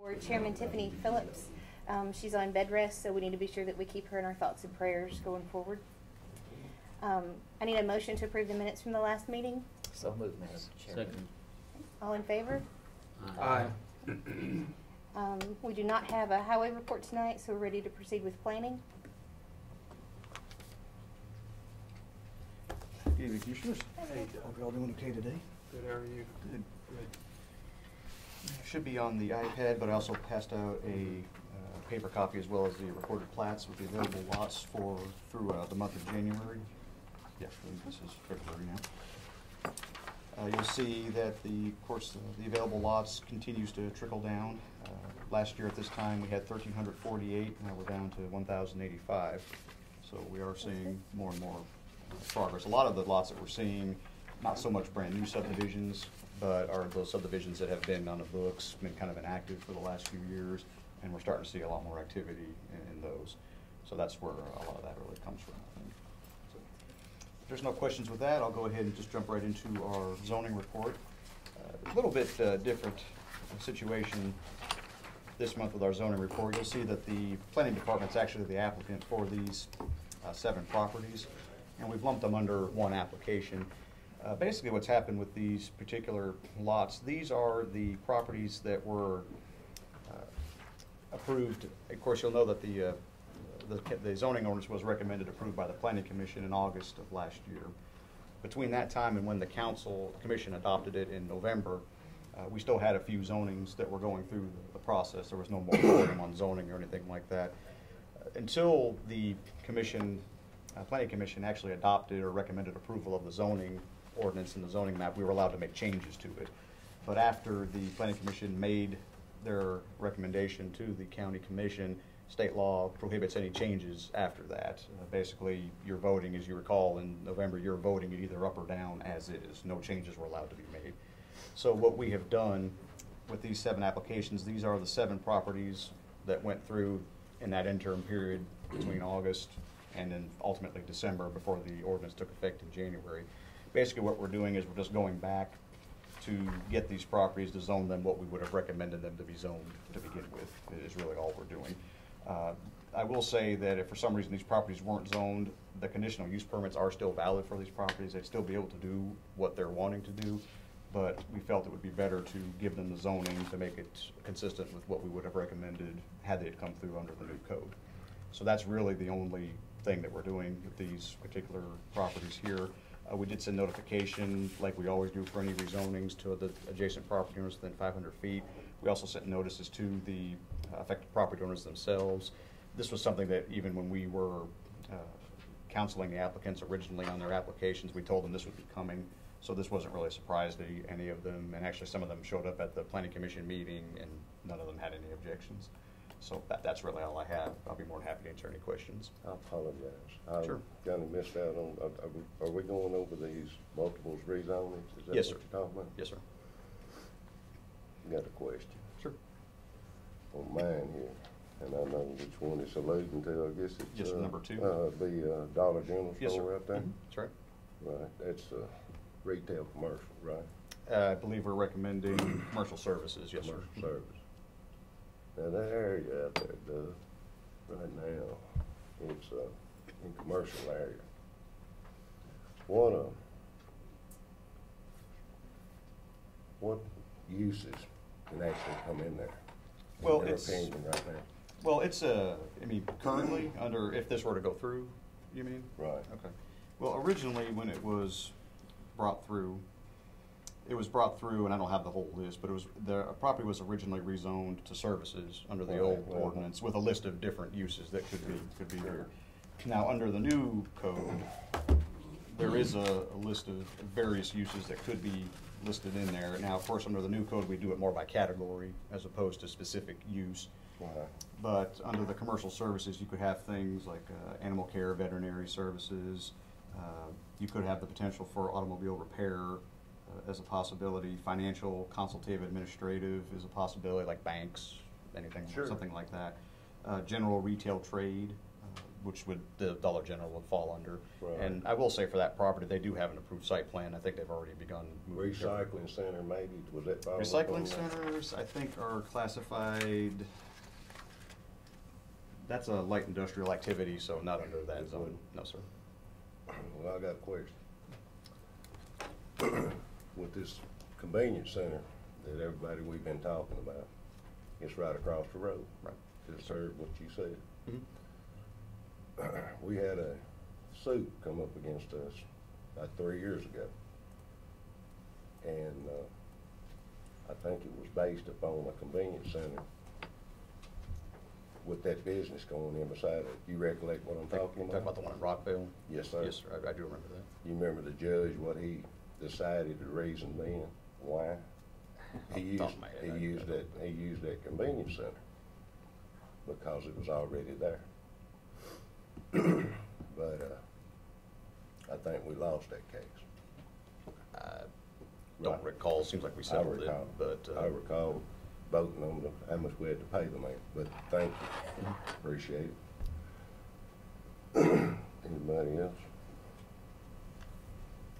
For Chairman Tiffany Phillips, she's on bed rest, so we need to be sure that we keep her in our thoughts and prayers going forward. I need a motion to approve the minutes from the last meeting. So moved, Madam Chairman. Second. All in favor? Aye. We do not have a highway report tonight, so we're ready to proceed with planning. Good evening, Commissioners. Hey, hope you're all doing okay today. Good, how are you? Good. Should be on the iPad, but I also passed out a paper copy as well as the recorded plats with the available lots through the month of January. Yeah, this is February now. You'll see that of course, the available lots continues to trickle down. Last year at this time we had 1,348, now we're down to 1,085. So we are seeing more and more progress. A lot of the lots that we're seeing, not so much brand new subdivisions, but are those subdivisions that have been on the books, been kind of inactive for the last few years, and we're starting to see a lot more activity in those. So that's where a lot of that really comes from, I think. So, if there's no questions with that, I'll go ahead and just jump right into our zoning report. A little bit different situation this month with our zoning report. You'll see that the planning department's actually the applicant for these 7 properties, and we've lumped them under one application. Basically what's happened with these particular lots, these are the properties that were approved. Of course, you'll know that the zoning ordinance was recommended approved by the Planning Commission in August of last year. Between that time and when the commission adopted it in November, we still had a few zonings that were going through the process. There was no moratorium on zoning or anything like that. Until the Planning Commission actually adopted or recommended approval of the zoning ordinance and the zoning map, we were allowed to make changes to it. But after the Planning Commission made their recommendation to the County Commission, state law prohibits any changes after that. Basically, you're voting, as you recall, in November, you're voting it either up or down as is. No changes were allowed to be made. So what we have done with these 7 applications, these are the 7 properties that went through in that interim period between August and then ultimately December before the ordinance took effect in January. Basically what we're doing is we're just going back to get these properties to zone them what we would have recommended them to be zoned to begin with, is really all we're doing. I will say that if for some reason these properties weren't zoned, the conditional use permits are still valid for these properties. They'd still be able to do what they're wanting to do, but we felt it would be better to give them the zoning to make it consistent with what we would have recommended had they come through under the new code. So that's really the only thing that we're doing with these particular properties here. We did send notification, like we always do for any rezonings, to the adjacent property owners within 500 feet. We also sent notices to the affected property owners themselves. This was something that even when we were counseling the applicants originally on their applications, we told them this would be coming. So this wasn't really a surprise to any of them, and actually some of them showed up at the Planning Commission meeting and none of them had any objections. So that's really all I have. I'll be more than happy to answer any questions. I apologize. I Sure. kind of missed out on, are we going over these multiples rezonings? Is that Yes, sir. what you're talking about? Yes, sir. Got a question Sure. on mine here, and I know which one it's alluding to. I guess it's Yes, number 2. the Dollar General Yes, store sir. right there. That's right. Right, that's retail commercial, right? I believe we're recommending commercial services. Yes, sir. Commercial service. Now that area out there, Doug, right now, it's in commercial area. What uses can actually come in there? Well, in your it's opinion right now. well, it's I mean, currently under, if this were to go through, you mean? Right. Okay. Well, originally when it was brought through, and I don't have the whole list, but it was the property was originally rezoned to services under the old ordinance with a list of different uses that could be there. Now under the new code, there is a list of various uses that could be listed in there. Now, of course, under the new code, we do it more by category as opposed to specific use. Right. But under the commercial services, you could have things like animal care, veterinary services. You could have the potential for automobile repair as a possibility. Financial, consultative, administrative is a possibility, like banks, anything, Sure. something like that. General retail trade. which would, the Dollar General would fall under. Right. And I will say for that property, they do have an approved site plan. I think they've already begun moving. Recycling center, maybe, was that? followed up Recycling on that? centers, I think, are classified, that's a light industrial activity, so not under that It zone. wouldn't. No, sir. Well, I got a question. With this convenience center that everybody we've been talking about, it's right across the road. Right. Just heard what you said. Mhm. We had a suit come up against us about 3 years ago. And, I think it was based upon a convenience center with that business going in beside it. You recollect what I'm talking about? Talking about the one in Rockville? Yes, sir. Yes, sir, I do remember that. You remember the judge, what he decided the reason being, why? He Off the top of my head, I used don't that, he used that convenience center because it was already there. But, I think we lost that case. I don't Right. recall, seems like we I settled it, recall, but. I recall voting on how much we had to pay the man, but thank you, appreciate it. Anybody else?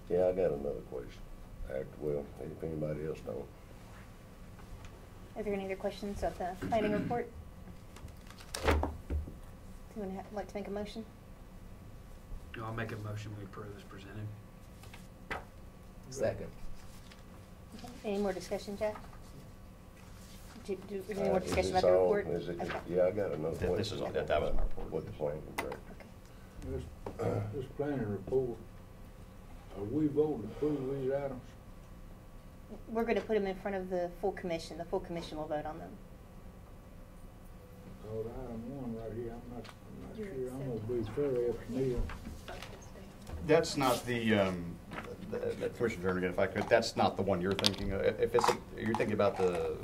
Yeah, I got another question. Well, if anybody else don't. Are there any other questions of the planning report? Anyone like to make a motion? No, I'll make a motion we approve as presented. Second. Okay. Any more discussion, Jack? Any more Is discussion this about the on? report? Is it, Okay. yeah, I got another Yeah, question. this is on- that was my report. What the planning director. Okay. This planning report, are we voting to approve these items? We're gonna put them in front of the full commission. The full commission will vote on them. Cause item one right here, I'm not sure, I'm gonna be fairly up to Neil. That's not the Commissioner Jernigan, if I could, that's not the one you're thinking of. If it's, you're thinking about the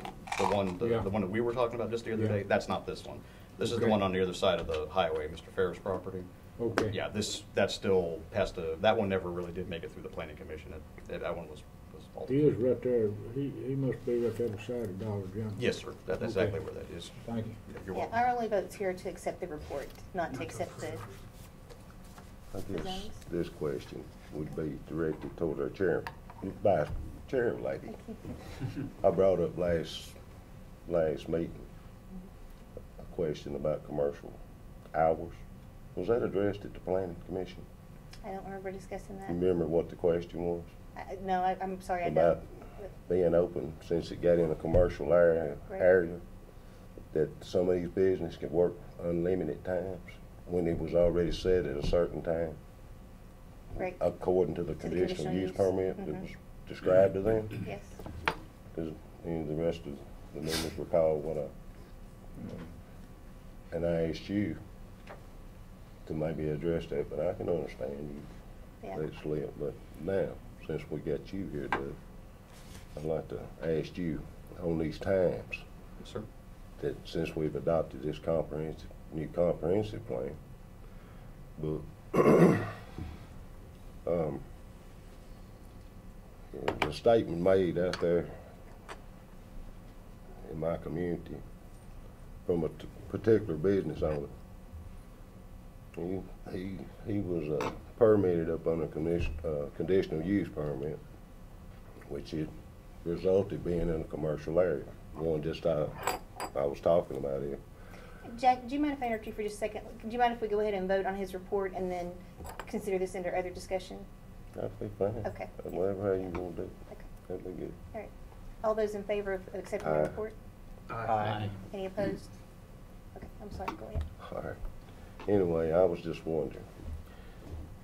one, Yeah. the one that we were talking about just the other Yeah. day, that's not this one. This is the Okay. one on the other side of the highway, Mr. Ferris' property. Okay. Yeah, that still has to, that one never really did make it through the planning commission. That one was altered. He is right there, he must be right there beside the Dollar General. Yes, sir, that's Okay. exactly where that is. Thank you. Yeah, You're Yeah, welcome. our only vote's here to accept the report, not to accept the, I guess Designs? this question would be directed toward our chair, vice chair lady. I brought up last meeting a question about commercial hours. Was that addressed at the planning commission? I don't remember discussing that. You remember what the question was? No, I'm sorry, I About don't. being open, since it got in a commercial area, Right. that some of these businesses can work unlimited times when it was already set at a certain time, Right, according to the To the conditional use permit that Mhm. was described to them? yes. Does any of the rest of the members recall what and I asked you to maybe address that, but I can understand you Yeah. let it slip. But now, since we got you here, Doug, I'd like to ask you on these times Yes, sir. that since we've adopted this new comprehensive plan, but the statement made out there in my community from a particular business owner. He was permitted up on a conditional use permit, which it resulted being in a commercial area. One just I was talking about here. Jack, do you mind if I interrupt you for just a second? Do you mind if we go ahead and vote on his report and then consider this under other discussion? That'd be fine. Okay. Whatever how you want to do. Okay. That'd be good. All right. All those in favor of accepting the Aye. report? Aye. Any opposed? Okay, I'm sorry, go ahead. All right. Anyway, I was just wondering,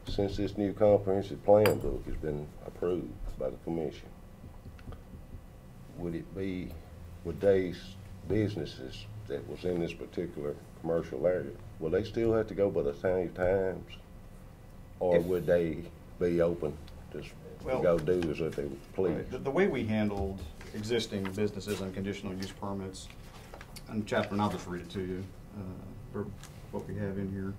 since this new comprehensive plan book has been approved by the commission, would these businesses that was in this particular commercial area, will they still have to go by the same times? Or If- would they be open to Well- go do as if they please? The way we handled existing businesses and conditional use permits, and chapter, and I'll just read it to you, for what we have in here.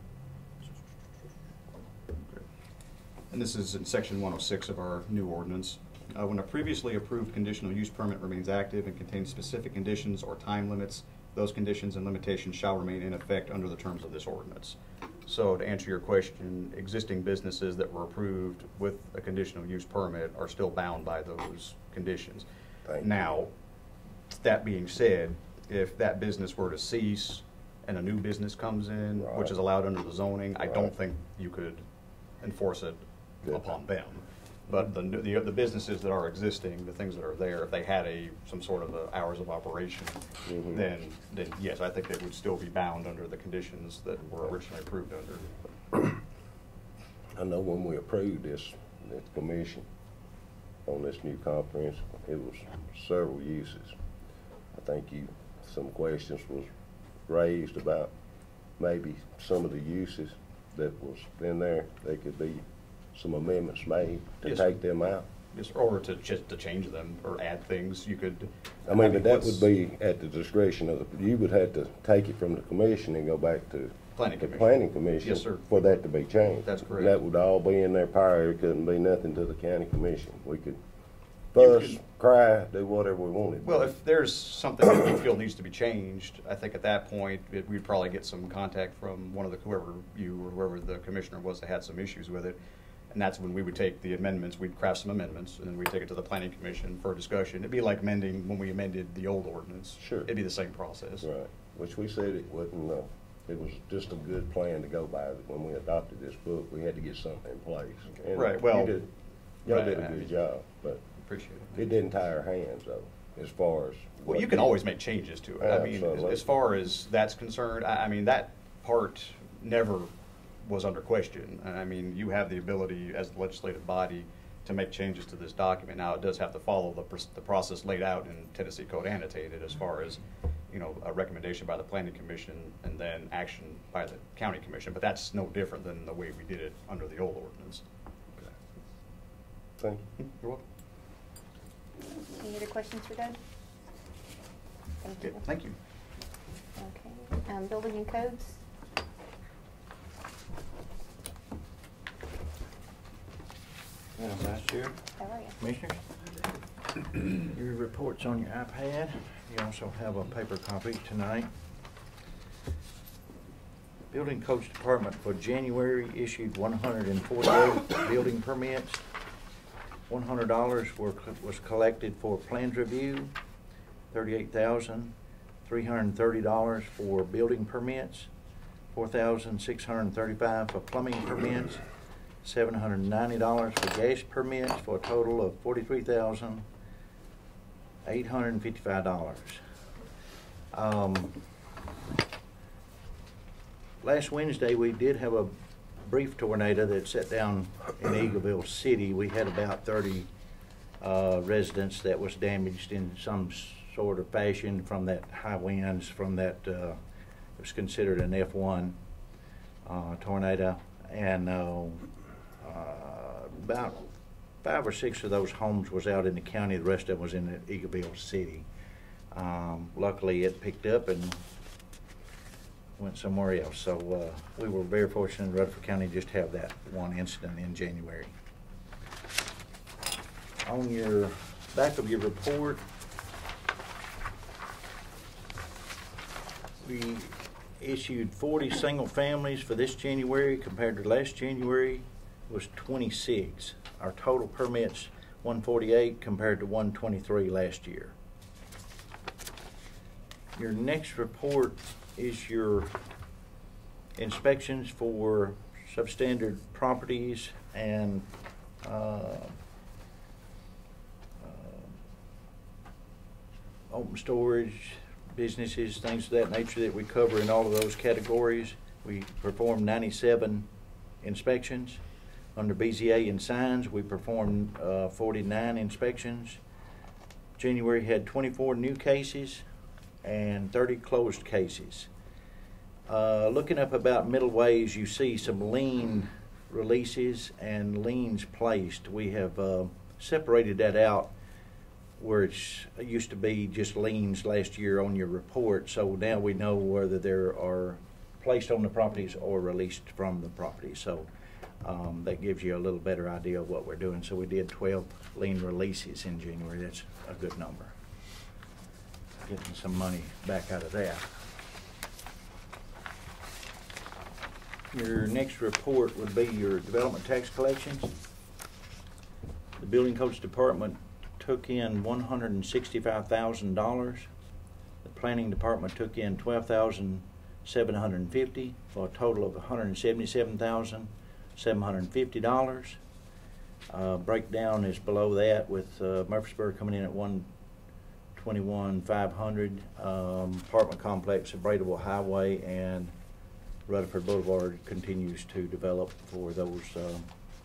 And this is in section 106 of our new ordinance. When a previously approved conditional use permit remains active and contains specific conditions or time limits, those conditions and limitations shall remain in effect under the terms of this ordinance. So to answer your question, existing businesses that were approved with a conditional use permit are still bound by those conditions. Thank you. Now, that being said, if that business were to cease and a new business comes in, which is allowed under the zoning, I don't think you could enforce it Good. upon them. But the businesses that are existing, the things that are there, if they had some sort of hours of operation, Mhm. then yes, I think they would still be bound under the conditions that were originally approved under. I know when we approved this commission on this new comprehensive, it was several uses. I think some questions was raised about maybe some of the uses that was in there. There could be some amendments made to Yes, take them out. Yes, or to change them or add things, you could. I mean, but that what's- would be at the discretion of you would have to take it from the commission and go back to Planning the Commission. planning commission. Yes, sir. For that to be changed. That's correct. That would all be in their power. It couldn't be nothing to the county commission. We could You fuss, could- cry, do whatever we wanted. Well, if there's something that we feel needs to be changed, I think at that point, we'd probably get some contact from one of whoever the commissioner was that had some issues with it. And that's when we would take the amendments, we'd craft some amendments, and then we'd take it to the planning commission for discussion. It'd be like when we amended the old ordinance. Sure. It'd be the same process. Right, which we said it wasn't, it was just a good plan to go by. When we adopted this book, we had to get something in place. And Right, well, y'all right, did a I mean, good job, but Appreciate it. it didn't tie our hands though, as far as. Well, you can always make changes to it. I mean, Absolutely. as far as that's concerned, I mean, that part never was under question. I mean, you have the ability as the legislative body to make changes to this document. Now, it does have to follow the process laid out in Tennessee Code Annotated as far as, a recommendation by the Planning Commission and then action by the County Commission. But that's no different than the way we did it under the old ordinance. Thank you. You're welcome. Any other questions for Doug? Thank Okay, you. thank you. Okay, building and codes. Madam Vice Chair, How are you? Commissioners, your report's on your iPad. You also have a paper copy tonight. Building Codes Department for January issued 148 building permits. $100 was collected for plans review, $38,330 for building permits, $4,635 for plumbing permits, $790 for gas permits, for a total of $43,855. Last Wednesday, we did have a brief tornado that set down in Eagleville City. We had about 30 residents that was damaged in some sort of fashion from that high winds, from that, it was considered an F1 tornado. And about 5 or 6 of those homes was out in the county. The rest of them was in Eagleville City. Luckily, it picked up and went somewhere else. So we were very fortunate in Rutherford County just to have that one incident in January. On your back of your report, we issued 40 single families for this January. Compared to last January was 26. Our total permits 148 compared to 123 last year. Your next report is your inspections for substandard properties and open storage businesses, things of that nature that we cover in all of those categories. We performed 97 inspections. Under BZA and signs, we performed 49 inspections. January had 24 new cases and 30 closed cases. Looking up about middle ways, you see some lien releases and liens placed. We have separated that out where it used to be just liens last year on your report. So now we know whether there are placed on the properties or released from the property. So that gives you a little better idea of what we're doing. So we did 12 lien releases in January. That's a good number. Getting some money back out of that. Your next report would be your development tax collections. The Building Codes Department took in $165,000. The Planning Department took in $12,750 for a total of $177,750. Breakdown is below that with Murfreesboro coming in at $121,500. Apartment complex at Bradable Highway and Rutherford Boulevard continues to develop for those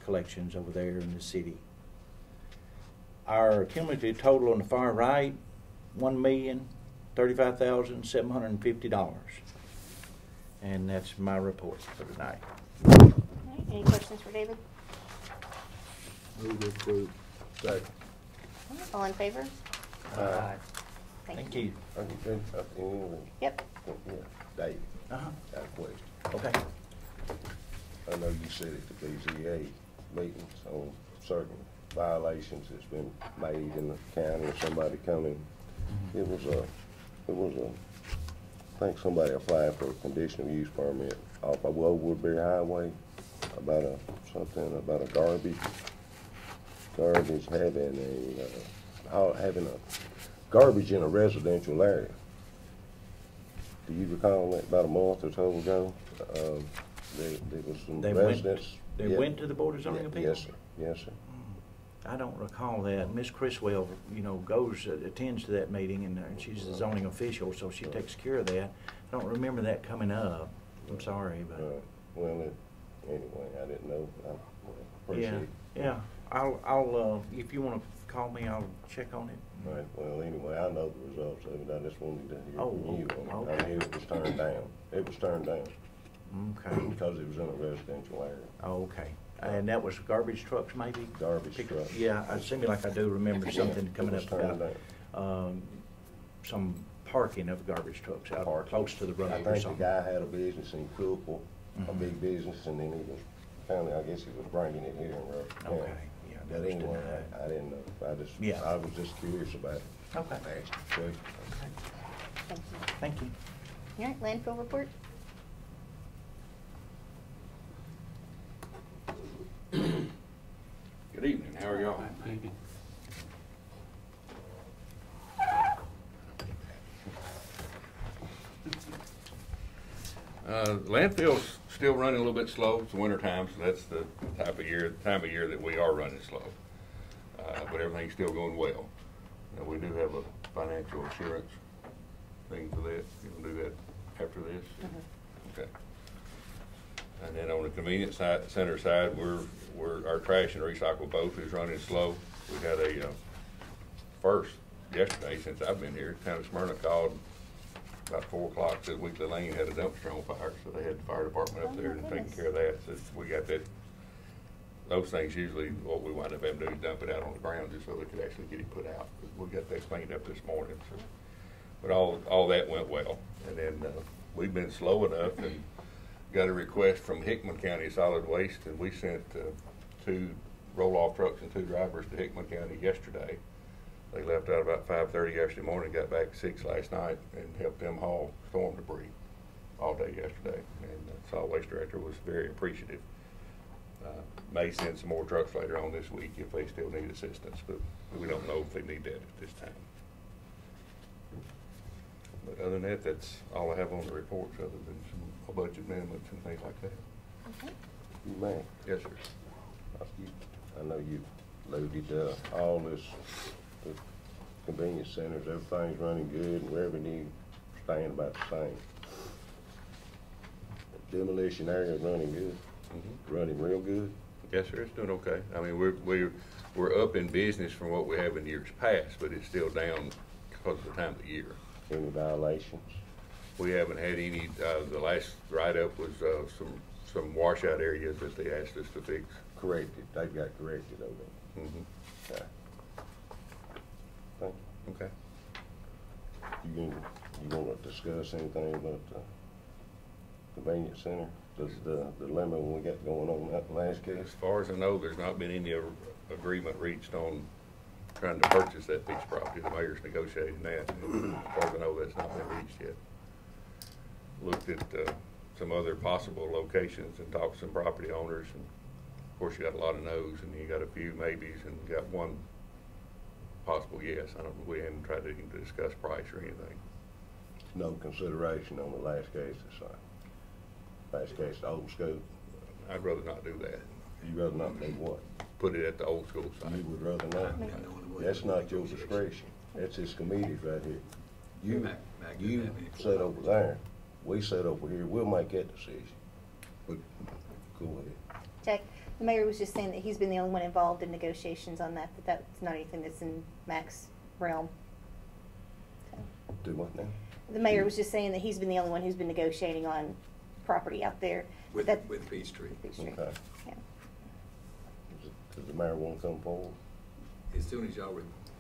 collections over there in the city. Our cumulative total on the far right, $1,035,750. And that's my report for tonight. All right, any questions for David? Move to approve. Second. All in favor? Aye. Thank you. Yep. Yeah, Dave, Uh-huh. got a question. Okay. I know you said at the BZA meetings on certain violations that's been made in the county or somebody coming. It was I think somebody applied for a conditional use permit off of Woodbury Highway about something about a garbage having a garbage in a residential area. Do you recall that about a month or so ago? There was some residents. They went to the Board of Zoning Appeals? Yes, sir. Yes, sir. I don't recall that. Miss Criswell, attends to that meeting, and she's the zoning official, so she takes care of that. I don't remember that coming up. I'm sorry, but Well, anyway, I didn't know. I appreciate it. yeah. I'll if you want to call me, I'll check on it. Right, well, anyway, I know the results of it. I just wanted to hear Oh, from you on it. okay. I knew it was turned down. It was turned down Okay. because it was in a residential area. Okay. And that was garbage trucks, maybe? Garbage trucks. Yeah, it seemed like I do remember something Yeah, coming it was up turned about some parking of garbage trucks out Parking. close to the road I or think the something. guy had a business in Cookville, a Mhm. big business, and then he was apparently, I guess he was bringing it here in Rutherford County. Okay, yeah, But that was anyway, denied. I didn't know. Yeah. I was just curious about it. Okay. I asked the question. Thank you. Thank you. All right, landfill report? Good evening, how are y'all? Landfill's still running a little bit slow. It's winter time, so that's the time of year that we are running slow. But everything's still going well. We do have a financial assurance thing for that. You'll do that after this? Okay. And then on the convenience center side, our trash and recycle both is running slow. We had a first yesterday since I've been here. Town of Smyrna called about 4 o'clock, said Weekly Lane had a dumpster on fire, so they had the fire department up there and taking care of that. So we got that. Those things usually what we wind up having to do is dump it out on the ground just so they could actually get it put out. We got that cleaned up this morning. So. But all that went well. And then we've been slow enough and got a request from Hickman County Solid Waste, and we sent 2 roll-off trucks and 2 drivers to Hickman County yesterday. They left out about 5:30 yesterday morning, got back at 6 last night, and helped them haul storm debris all day yesterday. And the solid waste director was very appreciative. May send some more trucks later on this week if they still need assistance, but we don't know if they need that at this time. But other than that, that's all I have on the reports, other than some budget amendments and things like that. Okay. Man, Yes, sir. I know you loaded all this, the convenience centers, everything's running good, and revenue staying about the same. Demolition area is running good, running real good. Yes, sir, it's doing okay. I mean, we're up in business from what we have in years past, but it's still down because of the time of the year. Any violations? We haven't had any, the last write-up was some washout areas that they asked us to fix. Corrected, they've got corrected over there. Okay. Thank Okay. you. You wanna discuss anything about the convenience center? Does the dilemma we got going on in that last case? As far as I know, there's not been any agreement reached on trying to purchase that piece of property. The mayor's negotiating that. And as far as I know, that's not been reached yet. Looked at some other possible locations and talked to some property owners. And of course, you got a lot of no's and you got a few maybes and got one possible yes. We hadn't tried to even discuss price or anything. No consideration on the last case assigned. Last case, the old school. I'd rather not do that. You'd rather not do what? Put it at the old school site. You would rather not? Maybe. That's not your discretion. That's his committee's right here. You, Mac didn't you have any sit over there. We sit over here. We'll make that decision. But go ahead. Jack, the mayor was just saying that he's been the only one involved in negotiations on that, but that's not anything that's in Mac's realm. So, Do what now? the mayor was just saying that he's been the only one who's been negotiating on property out there. With That- Peachtree. Peachtree. Okay. Yeah. Does the mayor want to come forward? As soon as y'all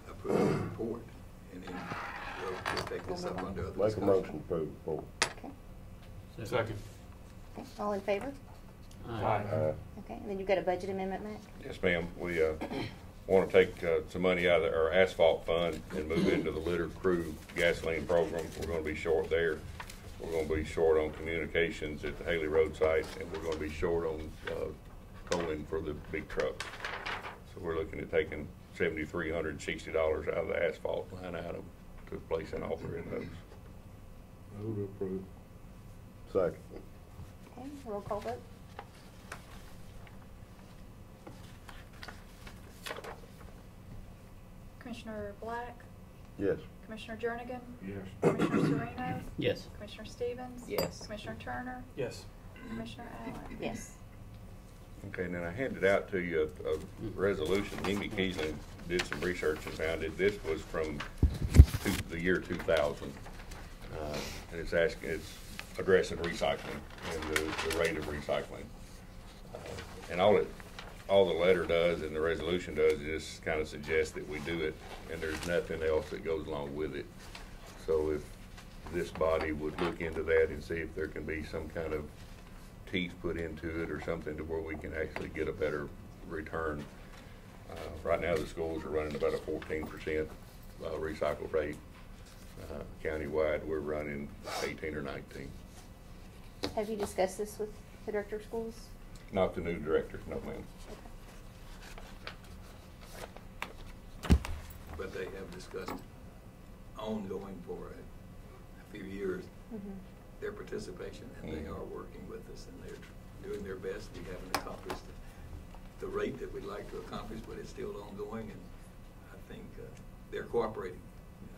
approve the report, and then we'll take this up under other Make a discussion. motion to approve the report. Okay. Second. Okay. All in favor? Aye. Okay, and then you've got a budget amendment, Mac? Yes, ma'am. We want to take some money out of our asphalt fund and move into the litter crew gasoline program. We're going to be short there. We're going to be short on communications at the Haley Road site, and we're going to be short on tolling for the big trucks. So we're looking at taking $7,360 out of the asphalt line item to place an offer in those. Move to approve. Second. Okay, roll call vote. Commissioner Black, Yes. Commissioner Jernigan, Yes. Commissioner Sereno, Yes. Commissioner Stevens. Yes. Commissioner Turner, Yes. Commissioner Allen. Yes. Okay, and then I handed out to you a resolution. Mimi Keesling did some research and found it. This was from the year 2000. And it's addressing recycling and the rate of recycling. And all the letter does and the resolution does is just kind of suggest that we do it, and there's nothing else that goes along with it. So if this body would look into that and see if there can be some kind of teeth put into it or something to where we can actually get a better return. Right now, the schools are running about a 14% recycle rate. Countywide, we're running 18 or 19. Have you discussed this with the director of schools? Not the new director, no ma'am. But they have discussed ongoing for a few years Mm-hmm. their participation, and they are working with us, and they're doing their best. We haven't accomplished the rate that we'd like to accomplish, but it's still ongoing, and I think they're cooperating.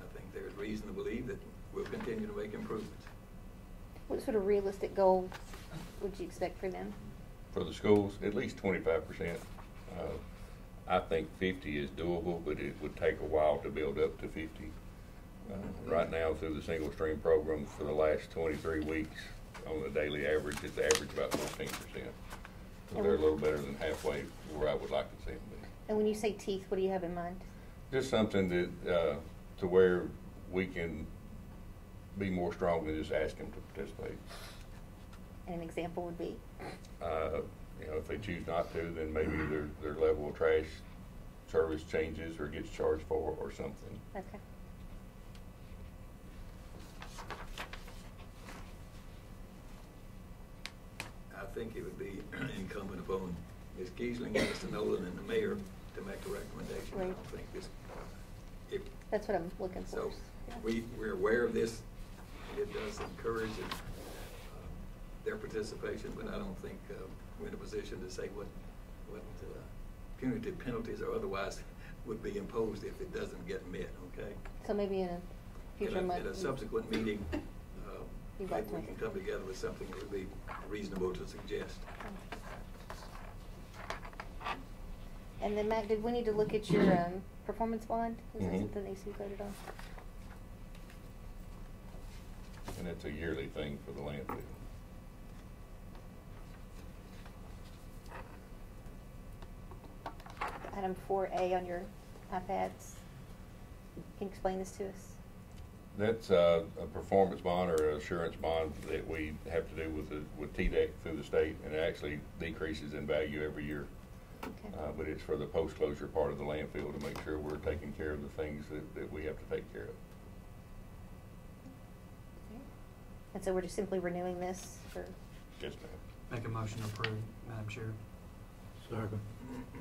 I think there's reason to believe that we'll continue to make improvements. What sort of realistic goal would you expect for them? For the schools, at least 25%. I think 50 is doable, but it would take a while to build up to 50. Right now, through the single stream program for the last 23 weeks, on the daily average, it's averaged about 14%. So they're a little better than halfway where I would like to see them be. And when you say teeth, what do you have in mind? Just something that, to where we can be more strong than just ask them to participate. And an example would be? If they choose not to, then maybe their level of trash service changes or gets charged for or something. Okay. I think it would be incumbent upon Ms. Kiesling, Mr. Nolan, and the mayor to make a recommendation. I Right. don't think this, if, That's what I'm looking for. so Yeah. we're aware of this. It does encourage their participation, but I don't think we're in a position to say what punitive penalties or otherwise would be imposed if it doesn't get met, okay? So maybe in a future month. At a subsequent meeting, You'd maybe like to we make can it. come together with something that would be reasonable to suggest. And then Matt, did we need to look at your performance bond? Is that Mhm. something AC voted on? And it's a yearly thing for the landfill. Item 4A on your iPads. Can you explain this to us? That's a performance bond or an assurance bond that we have to do with TDEC through the state, and it actually decreases in value every year. Okay. But it's for the post-closure part of the landfill to make sure we're taking care of the things that we have to take care of. And so we're just simply renewing this for Yes, ma'am. Make a motion to approve, Madam Chair. Second.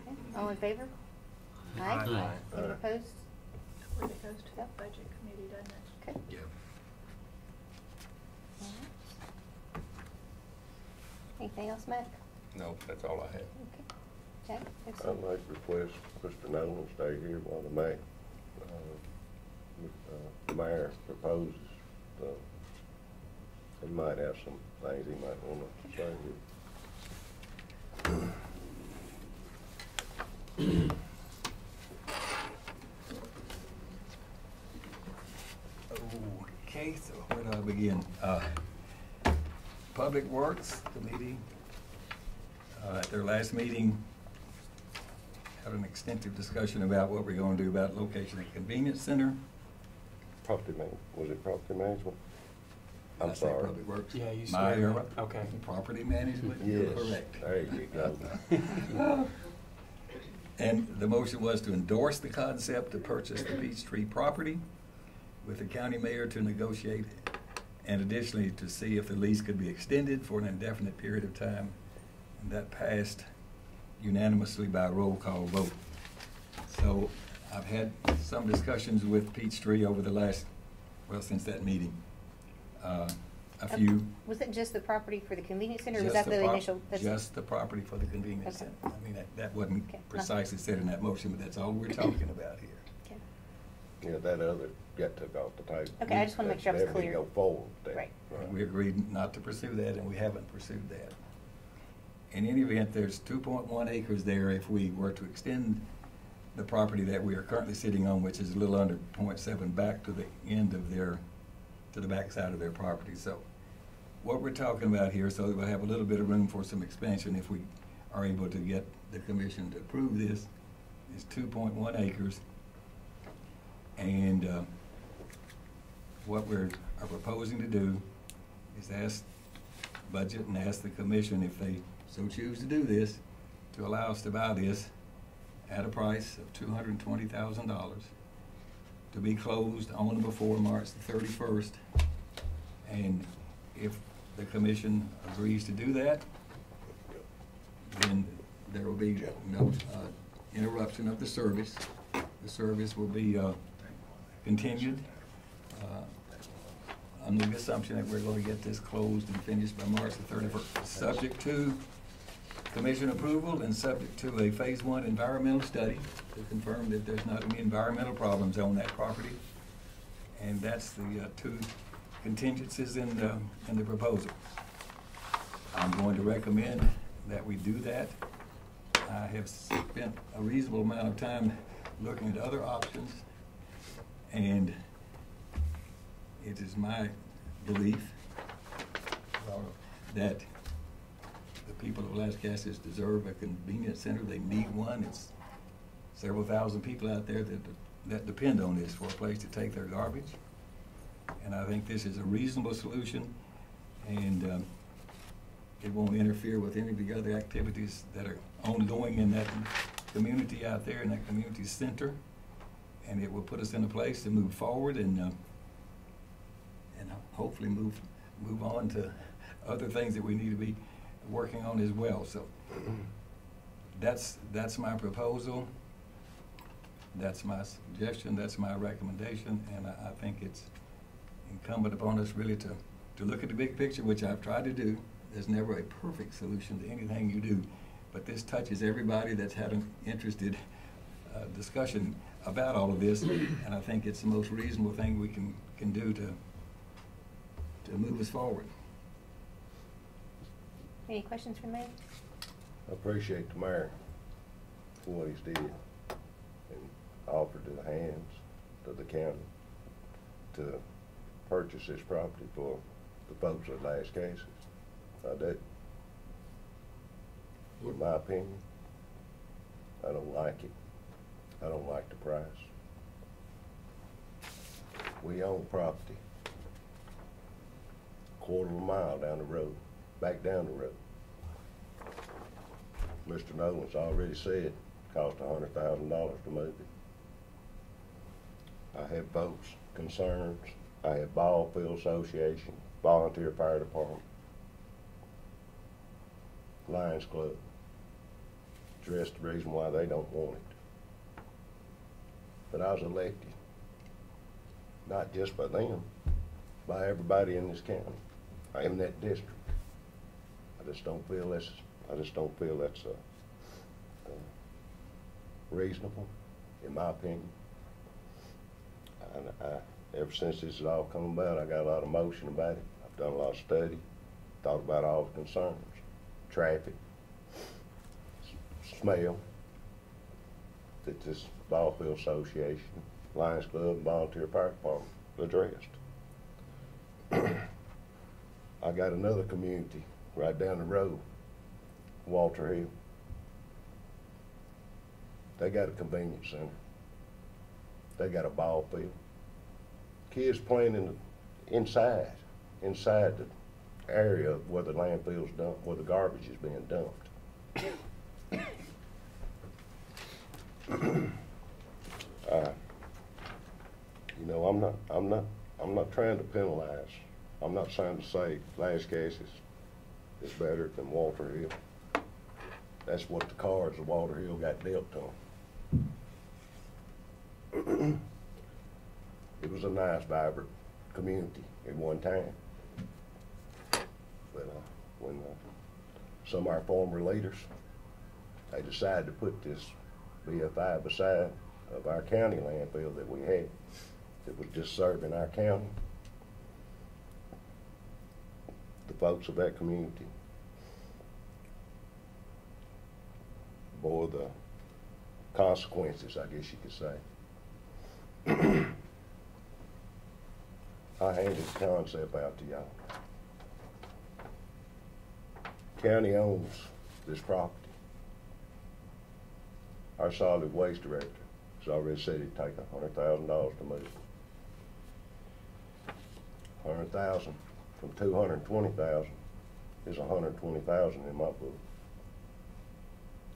Okay. All in favor? Aye. Aye. Any Aye. opposed? Where it goes to the Yep. budget committee, doesn't it? Okay. Yeah. All right. Anything else, Mac? No, that's all I have. Okay. Jack? Have I'd some- like to request Mr. Nolan stay here while the mayor proposes. He might have some things he might want to say here. Okay, so where do I begin? Public Works Committee, at their last meeting, had an extensive discussion about what we're gonna do about location at convenience center. Was it property management? Did I I'm say sorry. Public Works. Yeah, you My said error. that. Okay. Property management, you're Yes, correct. there you go. And the motion was to endorse the concept to purchase the Peachtree property with the county mayor to negotiate, and additionally to see if the lease could be extended for an indefinite period of time. And that passed unanimously by roll call vote. So I've had some discussions with Peachtree over the last, well, since that meeting. A few. Was it just the property for the convenience center, or was Just that the the prop- initial? that's- Just the property for the convenience Okay. center. I mean, that wasn't Okay. precisely said in that motion, but that's all we're talking about here. Okay. Yeah, that other got took off the table. Okay, I just wanna make sure I was That didn't clear. go forward with that. Right. And we agreed not to pursue that, and we haven't pursued that. In any event, there's 2.1 acres there if we were to extend the property that we are currently sitting on, which is a little under .7, back to the end of to the backside of their property. So what we're talking about here, so that we'll have a little bit of room for some expansion if we are able to get the commission to approve this, is 2.1 acres. And what we are proposing to do is ask budget and ask the commission, if they so choose to do this, to allow us to buy this at a price of $220,000 to be closed on or before March the 31st. And if the commission agrees to do that, then there will be no interruption of the service. The service will be continued under the assumption that we're going to get this closed and finished by March the 31st, subject to commission approval and subject to a phase 1 environmental study to confirm that there's not any environmental problems on that property. And that's the two contingencies in the proposal. I'm going to recommend that we do that. I have spent a reasonable amount of time looking at other options, and it is my belief that the people of Las Casas deserve a convenience center. They need one. It's several thousand people out there that depend on this for a place to take their garbage. And I think this is a reasonable solution, and it won't interfere with any of the other activities that are ongoing in that community out there, in that community center. And it will put us in a place to move forward and hopefully move on to other things that we need to be working on as well. So that's my proposal. That's my suggestion. That's my recommendation. And I think it's incumbent upon us really to look at the big picture, which I've tried to do. There's never a perfect solution to anything you do, but this touches everybody that's had an interested discussion about all of this, and I think it's the most reasonable thing we can do to move us forward. Any questions for me? I appreciate the mayor for what he's did and offered to the hands of the county to purchase this property for the folks at Las Casas. I do. In my opinion, I don't like it. I don't like the price. We own property quarter of a mile down the road, back down the road. Mr. Nolan's already said it cost $100,000 to move it. I have folks' concerns. I have Ball Field Association, Volunteer Fire Department. Lions Club, address the reason why they don't want it. But I was elected, not just by them, by everybody in this county, in that district. I just don't feel that's reasonable, in my opinion. And ever since this has all come about, I got a lot of motion about it. I've done a lot of study, thought about all the concerns, traffic, smell that this ball field association, Lions Club, and Volunteer Fire Department addressed. I got another community right down the road, Walter Hill. They got a convenience center. They got a ball field. Kids playing inside the area where the landfill's dumped, where the garbage is being dumped. You know, I'm not trying to penalize. I'm not trying to say Lascassas is better than Walter Hill. That's what the cards of Walter Hill got dealt on. It was a nice, vibrant community at one time. But when some of our former leaders, they decided to put this BFI beside of our county landfill that we had, that was just serving our county, the folks of that community bore the consequences, I guess you could say. I handed the concept out to y'all. County owns this property. Our solid waste director has already said he'd take $100,000 to move it. 100,000 from 220,000 is 120,000 in my book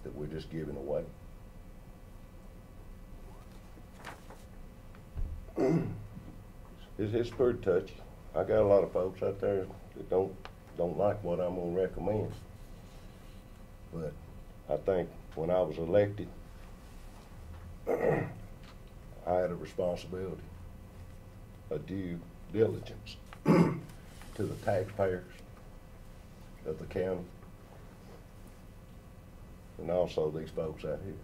that we're just giving away. It's pretty touchy. I got a lot of folks out there that don't like what I'm gonna recommend. But I think when I was elected, I had a responsibility, a due diligence to the taxpayers of the county and also these folks out here.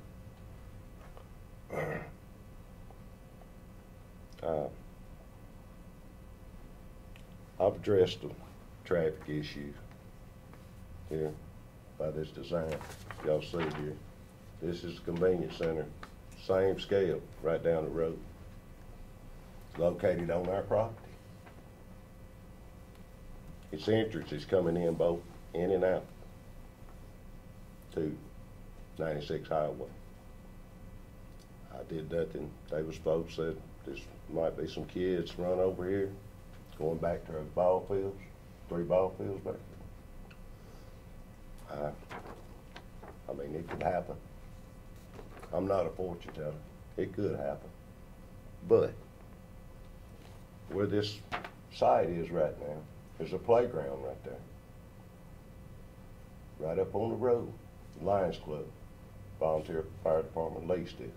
I've addressed the traffic issue here by this design. Y'all see it here. This is the convenience center, same scale, right down the road. It's located on our property. Its entrance is coming in both in and out to 96 Highway. I did nothing. They was folks said there might be some kids run over here, going back to our ball fields, 3 ball fields back there. I mean, it could happen. I'm not a fortune teller. It could happen. But where this site is right now, there's a playground right there. Right up on the road, Lions Club, Volunteer Fire Department leased it.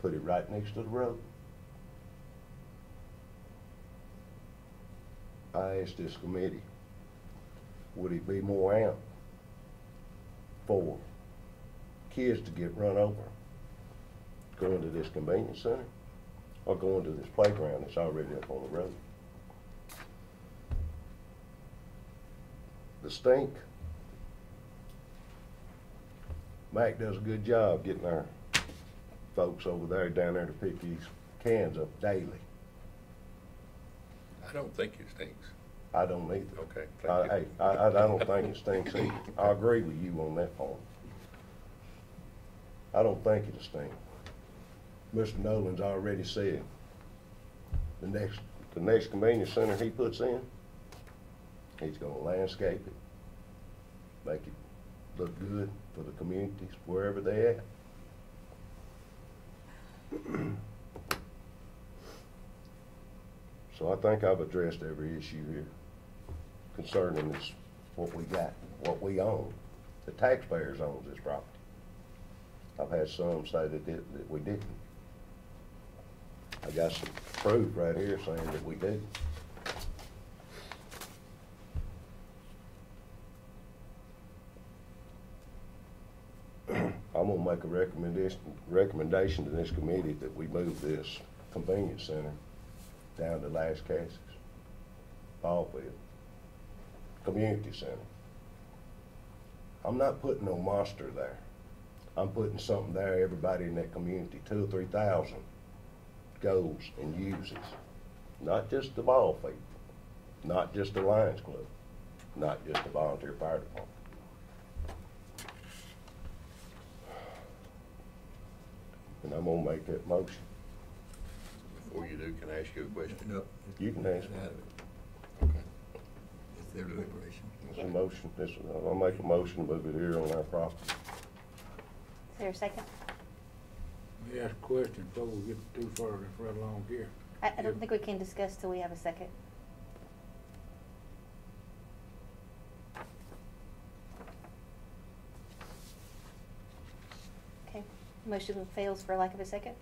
Put it right next to the road. I asked this committee, would it be more amped for kids to get run over going to this convenience center or going to this playground that's already up on the road? The stink. Mac does a good job getting our folks over there down there to pick these cans up daily. I don't think it stinks. I don't either. Okay, thank you. Hey, I don't think it stinks either. I agree with you on that point. I don't think it'll stink. Mr. Nolan's already said the next convenience center he puts in, he's gonna landscape it, make it look good for the communities wherever they're at. So I think I've addressed every issue here concerning this, what we got, what we own. The taxpayers owns this property. I've had some say that we didn't. I got some proof right here saying that we do. I'm gonna make a recommendation to this committee that we move this convenience center down to Las Casas, ball field, community center. I'm not putting no monster there. I'm putting something there everybody in that community, 2,000 or 3,000, goes and uses. Not just the ball field, not just the Lions Club, not just the volunteer fire department. And I'm gonna make that motion. Before you do, can I ask you a question? No. You can ask me. Out of it. Okay. It's their deliberation. It's a motion, I'll make a motion to move it here on our property. Is there a second? Let me ask a question before we get too far right along here. I don't think we can discuss till we have a second. Okay, motion fails for lack of a second.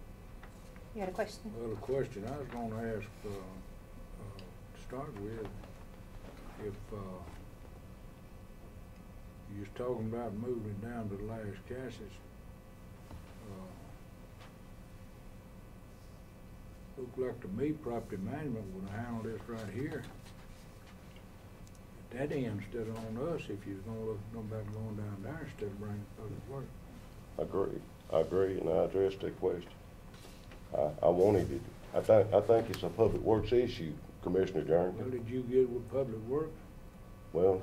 You had a question? Well, the question I was gonna ask, to start with, if, you was talking about moving it down to Las Casas, looked like to me property management would handle this right here. At that end, instead of on us, if you was gonna go back and going down there instead of bringing public work. I agree, and I addressed that question. I wanted it, I think it's a public works issue, Commissioner Well, Jernigan. did you get with public work? Well,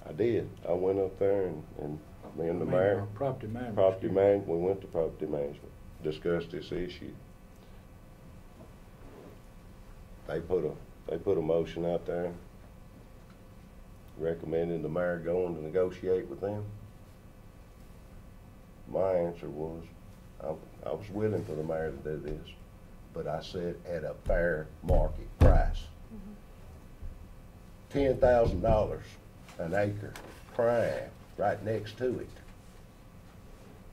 I did. I went up there and me and the mayor. Property management. Property man, we went to property management, discussed this issue. They put a motion out there recommending the mayor going to negotiate with them. My answer was, I was willing for the mayor to do this, but I said at a fair market price. $10,000 an acre, prime, right next to it.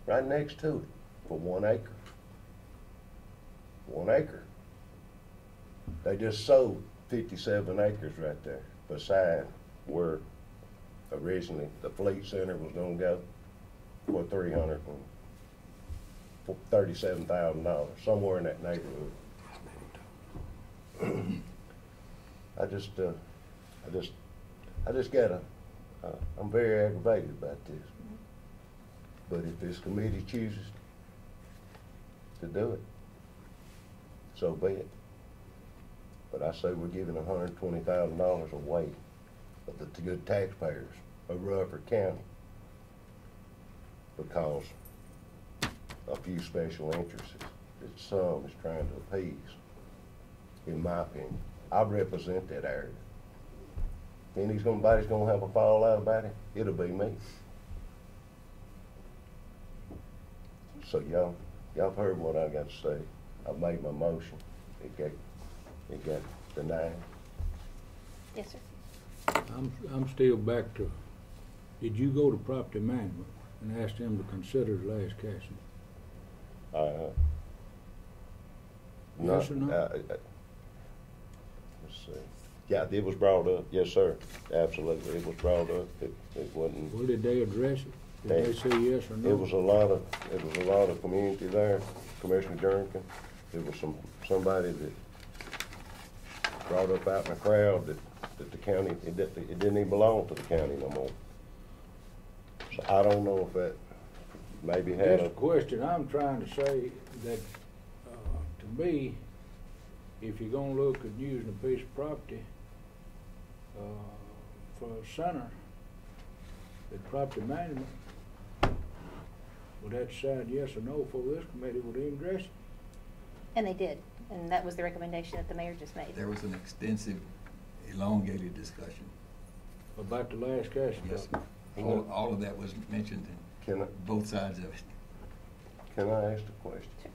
Right next to it for 1 acre. 1 acre. They just sold 57 acres right there beside where originally the Fleet Center was gonna go for $337,000, somewhere in that neighborhood. I just gotta, I'm very aggravated about this. But if this committee chooses to do it, so be it. But I say we're giving $120,000 away of the good taxpayers of Rutherford County because a few special interests that some is trying to appease, in my opinion. I represent that area. Anybody's gonna have a fallout about it, it'll be me. So y'all heard what I got to say. I made my motion. It got denied. Yes, sir. I'm still back to, did you go to property management and ask them to consider the Las Casas? Yes or no? Let's see. Yeah, it was brought up. Yes, sir. Absolutely, it was brought up. It wasn't. Well, did they address it? Did they say yes or no? It was a lot of community there, Commissioner Jernigan. It was somebody that brought up out in the crowd that the county, it didn't even belong to the county no more. So I don't know if that maybe had That's the question I'm trying to say, that, to me, if you're gonna look at using a piece of property, for a center, that property management would have to decide yes or no before this committee would even address it. And they did, and that was the recommendation that the mayor just made. There was an extensive, elongated discussion. About the Las Casas. Yes, property. all of that was mentioned in both sides of it. Can I ask a question? Sure.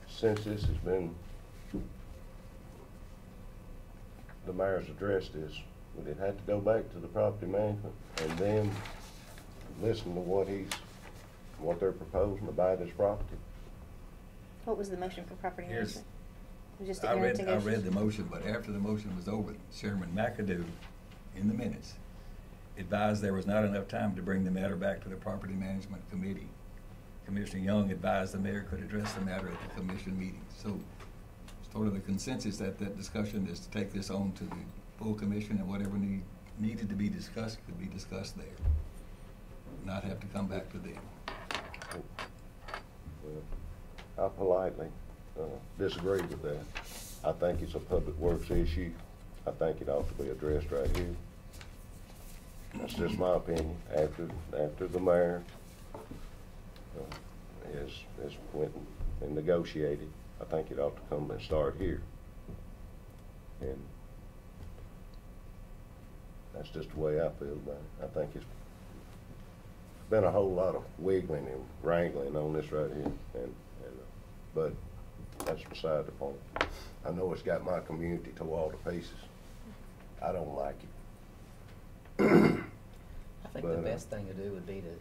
Since this has been, the mayor's addressed this, would it have to go back to the property management and then listen to what they're proposing to buy this property. What was the motion for property Here's- management? It was just to I enter read, into I read the negotiations? motion, but after the motion was over, Chairman McAdoo, in the minutes, advised there was not enough time to bring the matter back to the Property Management Committee. Commissioner Young advised the mayor could address the matter at the commission meeting. So, sort of the consensus at that discussion is to take this on to the full commission, and whatever needed to be discussed could be discussed there. Not have to come back to them. I politely disagree with that. I think it's a public works issue. I think it ought to be addressed right here. That's just my opinion. After the mayor has went and negotiated, I think it ought to come and start here. And that's just the way I feel about it. I think it's been a whole lot of wiggling and wrangling on this right here, but that's beside the point. I know it's got my community tore all to pieces. I don't like it. I think the But, best thing to do would be to,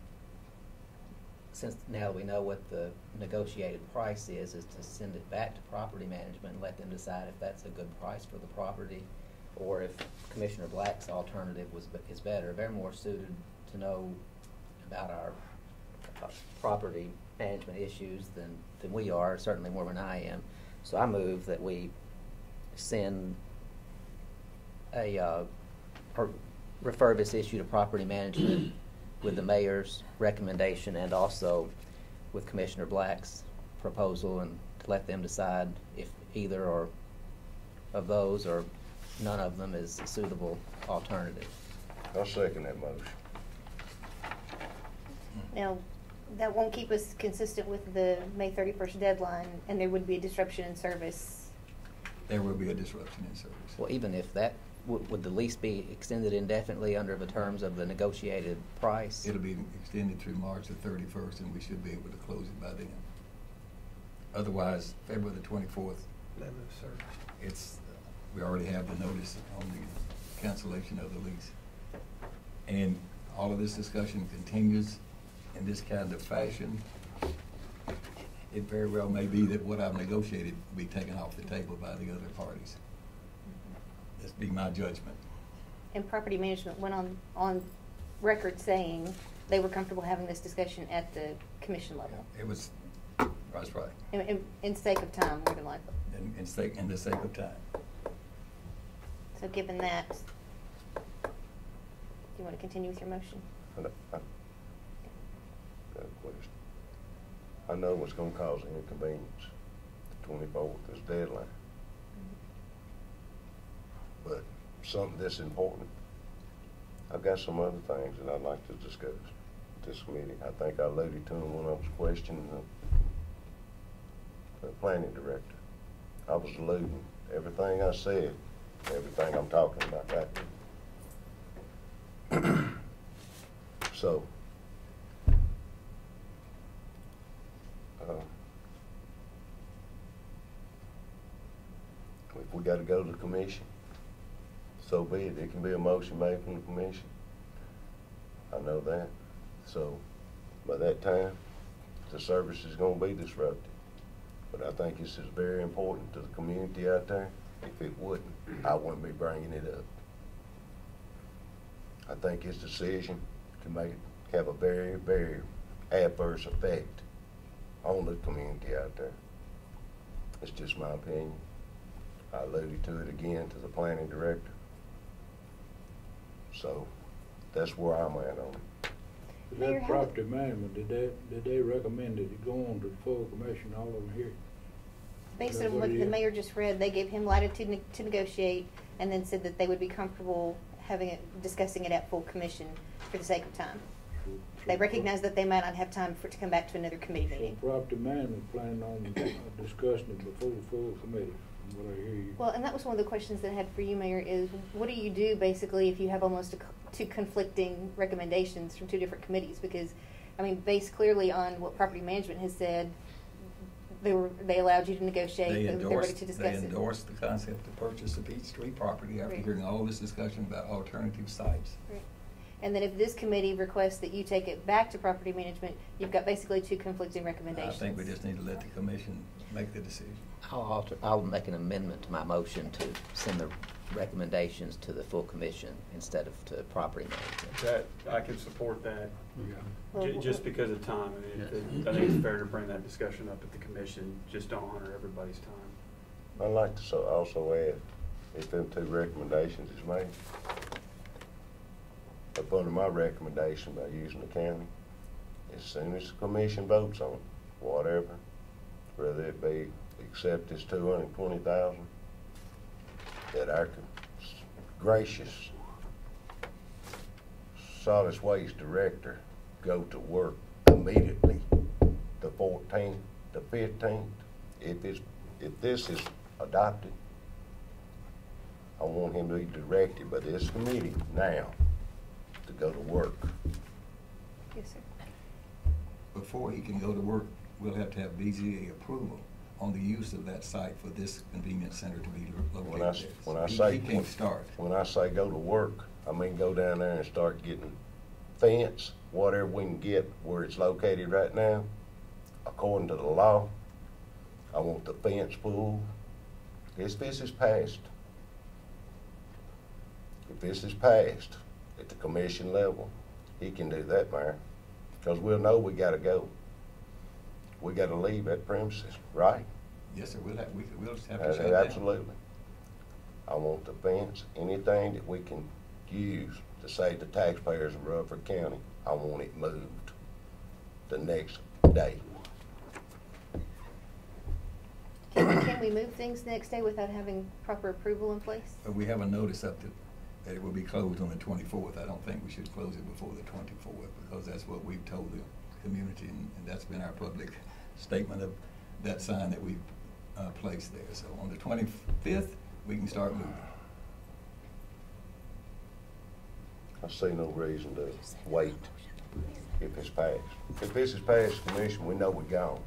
since now we know what the negotiated price is to send it back to property management and let them decide if that's a good price for the property, or if Commissioner Black's alternative is better. They're more suited to know about our property management issues than we are, certainly more than I am. So I move that we send or refer this issue to property management with the mayor's recommendation and also with Commissioner Black's proposal, and to let them decide if either or of those or none of them is a suitable alternative. I'll second that motion. Now, that won't keep us consistent with the May 31st deadline, and there would be a disruption in service. There will be a disruption in service. Well, even if that, would the lease be extended indefinitely under the terms of the negotiated price? It'll be extended through March the 31st, and we should be able to close it by then. Otherwise, February the 24th, we already have the notice on the cancellation of the lease. And all of this discussion continues in this kind of fashion. It very well may be that what I've negotiated will be taken off the table by the other parties. That's be my judgment. And property management went on record saying they were comfortable having this discussion at the commission level. It was, that's right. In sake of time, more than likely. In the sake of time. So given that, do you want to continue with your motion? I got a question. I know it's gonna cause an inconvenience. The 24th is deadline. But something this important, I've got some other things that I'd like to discuss with this committee. I think I alluded to them when I was questioning the planning director. I was alluding, everything I said, everything I'm talking about right now. So, if we gotta go to the commission, so be it. It can be a motion made from the commission. I know that. So, by that time, the service is gonna be disrupted. But I think this is very important to the community out there. If it wouldn't, I wouldn't be bringing it up. I think his decision can have a very, very adverse effect on the community out there. It's just my opinion. I alluded to it again to the planning director. So that's where I'm at on it. Mayor, That how- property management, did they recommend that it go on to the full commission, all of them here? Based Is that on what what it the is? mayor just read, they gave him latitude to negotiate, and then said that they would be comfortable discussing it at full commission for the sake of time. They recognize that they might not have time for it to come back to another committee So meeting. property management planning on discussing it before the full committee, from what I hear you. Well, and that was one of the questions that I had for you, Mayor, is what do you do basically if you have almost two conflicting recommendations from two different committees? Because, I mean, based clearly on what property management has said, they allowed you to negotiate, they're ready to discuss They it. endorsed the concept of purchase of Peach Street property after Right. hearing all this discussion about alternative sites. Right. and then if this committee requests that you take it back to property management, you've got basically two conflicting I recommendations. think we just need to let the commission make the decision. I'll make an amendment to my motion to send the recommendations to the full commission instead of to property management. That, I can support that, Well, just because of time. I mean, I think it's fair to bring that discussion up at the commission, just don't honor everybody's time. I'd like to also add, if them two recommendations is made, up under my recommendation by using the county, as soon as the commission votes on it, whatever, whether it be accept this 220,000, that our gracious solid waste director go to work immediately, the 14th, the 15th, if this is adopted. I want him to be directed by this committee now to go to work. Yes, sir. Before he can go to work, we'll have to have BZA approval on the use of that site for this convenience center to be located there. He can't start. When I say go to work, I mean go down there and start getting fence, whatever we can get where it's located right now, according to the law. I want the fence pulled. If this is passed, at the commission level, he can do that, Mayor, because we'll know we gotta go. We gotta leave that premises, right? Yes, sir, we'll just have to shut down. Absolutely. I want the fence, anything that we can use to save the taxpayers of Rutherford County, I want it moved the next day. Can we move things the next day without having proper approval in place? But we have a notice up that it will be closed on the 24th. I don't think we should close it before the 24th, because that's what we've told the community, and that's been our public statement of that sign that we've placed there. So on the 25th, we can start moving. I see no reason to wait if it's passed. If this is passed, Commission, we know we're gone.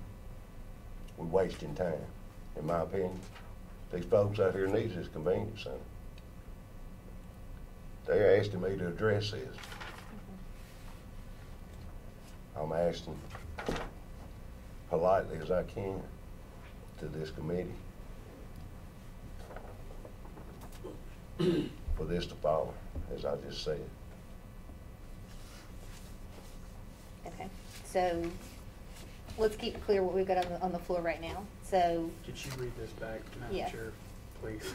We're wasting time, in my opinion. These folks out here need this convenience center. They're asking me to address this. I'm asking politely as I can to this committee for this to follow, as I just said. Okay, so let's keep it clear what we've got on the floor right now. So, Could you read this back, Madam Yeah. Chair, please?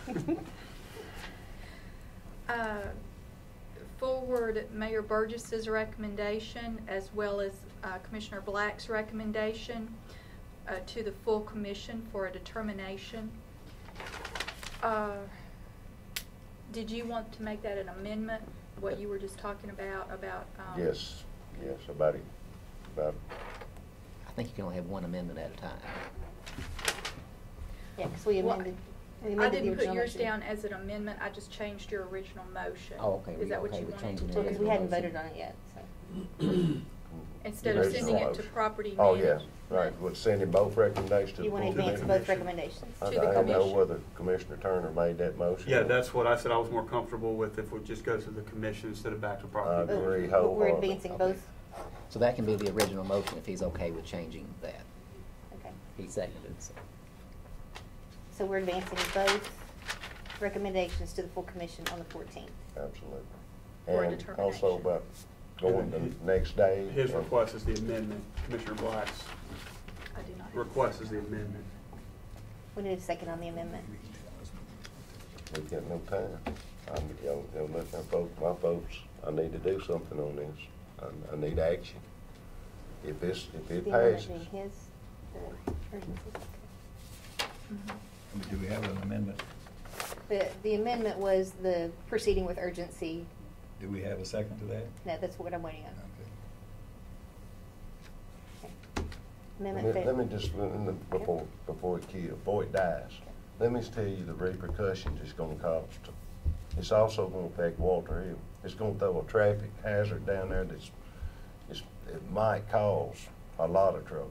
Forward Mayor Burgess's recommendation as well as Commissioner Black's recommendation to the full commission for a determination. Did you want to make that an amendment, what you were just talking about? Yes, about it. I think you can only have one amendment at a time. yeah, because we Well, amended. I didn't put yours down as an amendment, I just changed your original motion. Oh, okay. Is that what Okay you with wanted to changing do? the Because we hadn't voted on it yet, so. Instead of Original sending it to motion. property Oh, management. yeah, right, would sending both recommendations to the You want to full advance committee? both recommendations. I to the didn't know commission. whether Commissioner Turner made that motion. Yeah, that's what I said I was more comfortable with, if we just go to the commission instead of back to I property. agree But we're wholeheartedly. advancing both. So that can be the original motion if he's okay with changing that. Okay. He seconded, so. So we're advancing both recommendations to the full commission on the 14th. Absolutely. For a And determination. also about going the next day. His request is the amendment. Commissioner Black's I do not. request is the amendment. We need a second on the amendment. We've got no time. Y'all let my folks, I need to do something on this. I need action. If it The amendment passes, being his, the urgency. Do we have an amendment? The amendment was the proceeding with urgency. Do we have a second to that? No, that's what I'm waiting on. Okay. Amendment let me failed. just, before it dies, let me tell you the repercussions it's gonna cost. It's also gonna affect Walter Hill. It's gonna throw a traffic hazard down there it might cause a lot of trouble.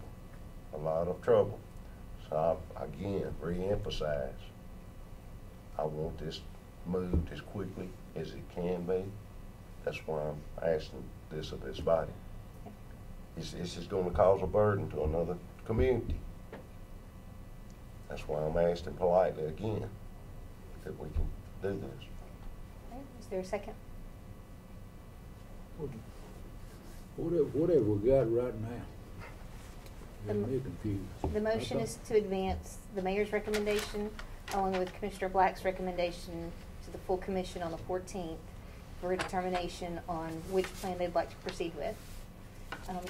So I, again, reemphasize, I want this moved as quickly as it can be. That's why I'm asking this of this body. It's just gonna cause a burden to another community. That's why I'm asking politely again that we can do this. Okay, is there a second? What have we got right now? Got me confused. The motion is to advance the mayor's recommendation along with Commissioner Black's recommendation to the full commission on the 14th for a determination on which plan they'd like to proceed with.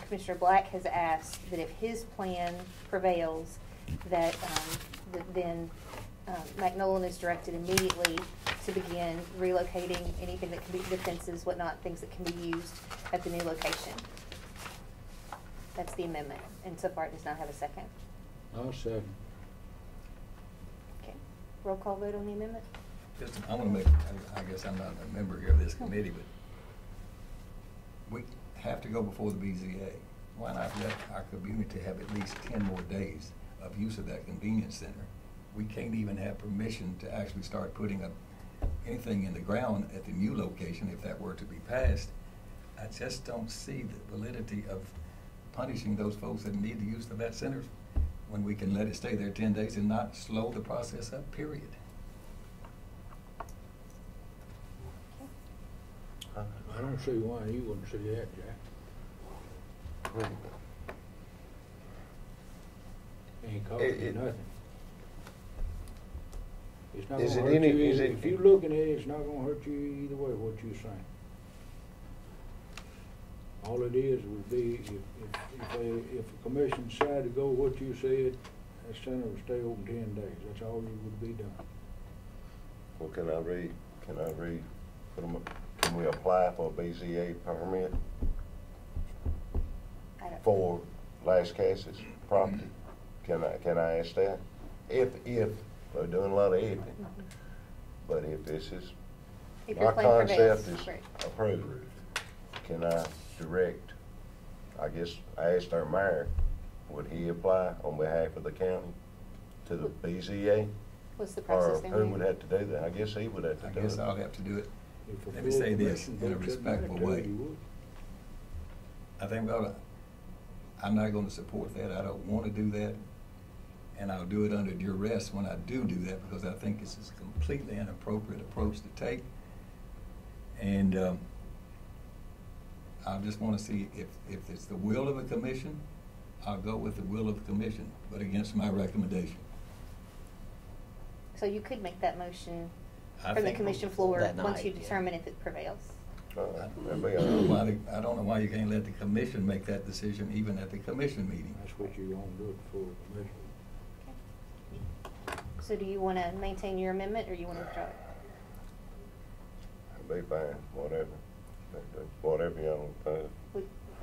Commissioner Black has asked that if his plan prevails, that then McNolan is directed immediately to begin relocating anything that can be defenses, whatnot, things that can be used at the new location. That's the amendment, and so far it does not have a second. I'll second. Okay, roll call vote on the amendment? Just, I want to make, I guess I'm not a member here of this committee, but we have to go before the BZA. Why not let our community have at least 10 more days of use of that convenience center? We can't even have permission to actually start putting up anything in the ground at the new location if that were to be passed. I just don't see the validity of punishing those folks that need the use of that center when we can let it stay there 10 days and not slow the process up, period. I don't see why you wouldn't see that, Jack. Ain't costing you nothing. It's not gonna Is it hurt any- you, is it- if you looking at it, it's not gonna hurt you either way, what you're saying. All it is would be, if a commission decided to go what you said, that center would stay open 10 days, that's all you would be done. Well, can I read, can we apply for a BZA permit for Las Casas property? Can I ask that? If, we're doing a lot of ifing, but if this is, If my your plan prevails, concept is right. approved, can I direct, I guess, I asked our mayor, would he apply on behalf of the county to the BZA? What's the process Or then? who would have to do that? I guess he would have to I do it. guess I'll have to do it. If a Let me full say this commission in a votes that respectful matter, way. you would. I think I'm not going to support that. I don't want to do that. And I'll do it under duress when I do that, because I think this is a completely inappropriate approach to take. And I just want to see if it's the will of the commission, I'll go with the will of the commission, but against my recommendation. So you could make that motion I from the think commission floor that once night, you yeah. determine if it prevails. That'd be I don't know all right. I don't know why you can't let the commission make that decision even at the commission meeting. That's what you're gonna do it for the commission. So do you want to maintain your amendment, or you want to withdraw it? It'd be fine, whatever. Whatever y'all,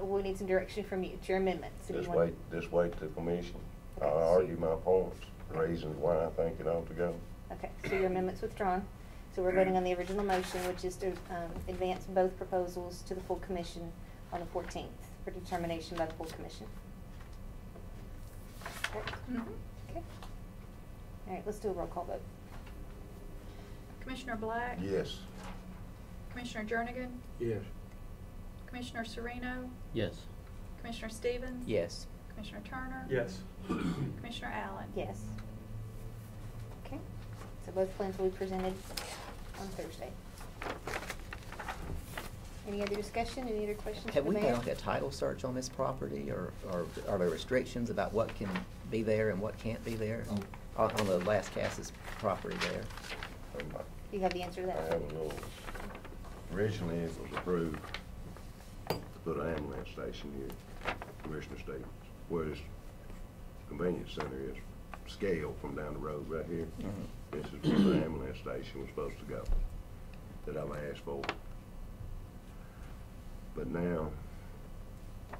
We need some direction from you. It's your amendment. So do you want? just wait to commission. Okay. I'll argue my points, the reasons why I think it ought to go. Okay, so your amendment's withdrawn. So we're voting on the original motion, which is to advance both proposals to the full commission on the 14th for determination by the full commission. Correct? Okay. All right, let's do a roll call vote. Commissioner Black? Yes. Commissioner Jernigan? Yes. Commissioner Sereno? Yes. Commissioner Stevens? Yes. Commissioner Turner? Yes. Commissioner Allen? Yes. Okay, so both plans will be presented on Thursday. Any other discussion, any other questions for Have the we mayor? done like a title search on this property, or are there restrictions about what can be there and what can't be there on the Las Casas property there? Do you have the answer to I that? have a little, originally it was approved to put an ambulance station here, Commissioner Stevens, where this convenience center is, scale from down the road right here. This is where the ambulance station was supposed to go, that I've asked for. But now,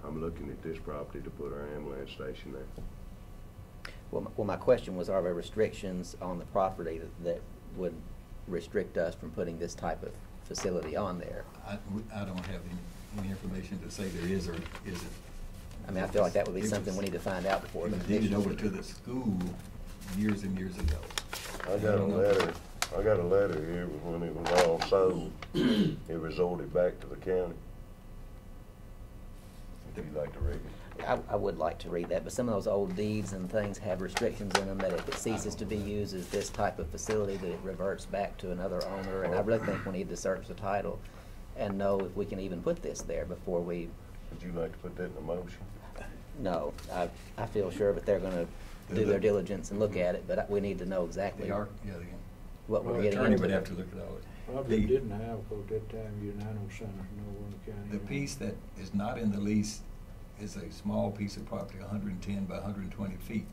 I'm looking at this property to put our ambulance station there. Well, my question was, are there restrictions on the property that would restrict us from putting this type of facility on there? I don't have any information to say there is or isn't. I mean, I feel like that would be something we need to find out before It the was deeded commission. over to the school years and years ago. I got a letter I got a letter here, when it was all sold, it resorted back to the county. If you'd like to read it. I would like to read that, but some of those old deeds and things have restrictions in them that if it ceases to be used as this type of facility, that it reverts back to another owner. And I really think we need to search the title and know if we can even put this there before we. Would you like to put that in a motion? No, I feel sure, but they're gonna do their diligence and look at it, but we need to know exactly They are, yeah, what Well, we're the getting attorney into. would have to look at all it. Probably The- didn't have, 'cause at that time, you and I know centers nowhere in the county. The piece that is not in the lease is a small piece of property, 110 by 120 feet,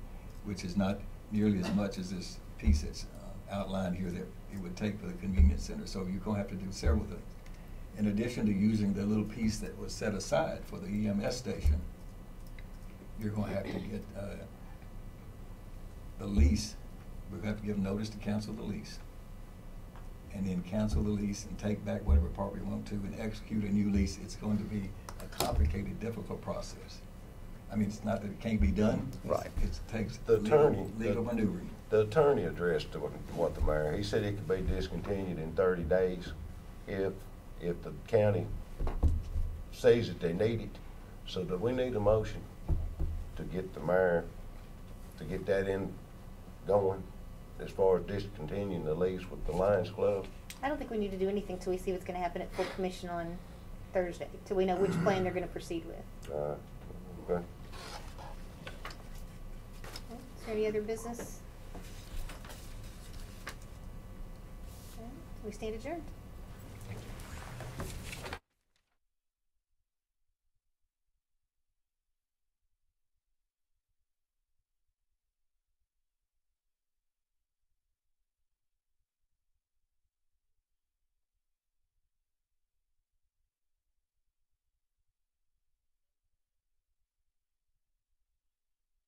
which is not nearly as much as this piece that's outlined here that it would take for the convenience center. So you're gonna have to do several things. In addition to using the little piece that was set aside for the EMS station, you're gonna have to get the lease. We're gonna have to give notice to cancel the lease. And then cancel the lease and take back whatever property we want to and execute a new lease. It's going to be a complicated, difficult process. I mean, it's not that it can't be done. Right. It takes The attorney. legal maneuvering. The attorney addressed what the mayor, he said it could be discontinued in 30 days if the county says that they need it. So do we need a motion to get the mayor, to get that in going as far as discontinuing the lease with the Lions Club? I don't think we need to do anything till we see what's gonna happen at full commission on Thursday, till we know which plan they're gonna proceed with. Okay. Is there any other business? Okay, we stand adjourned.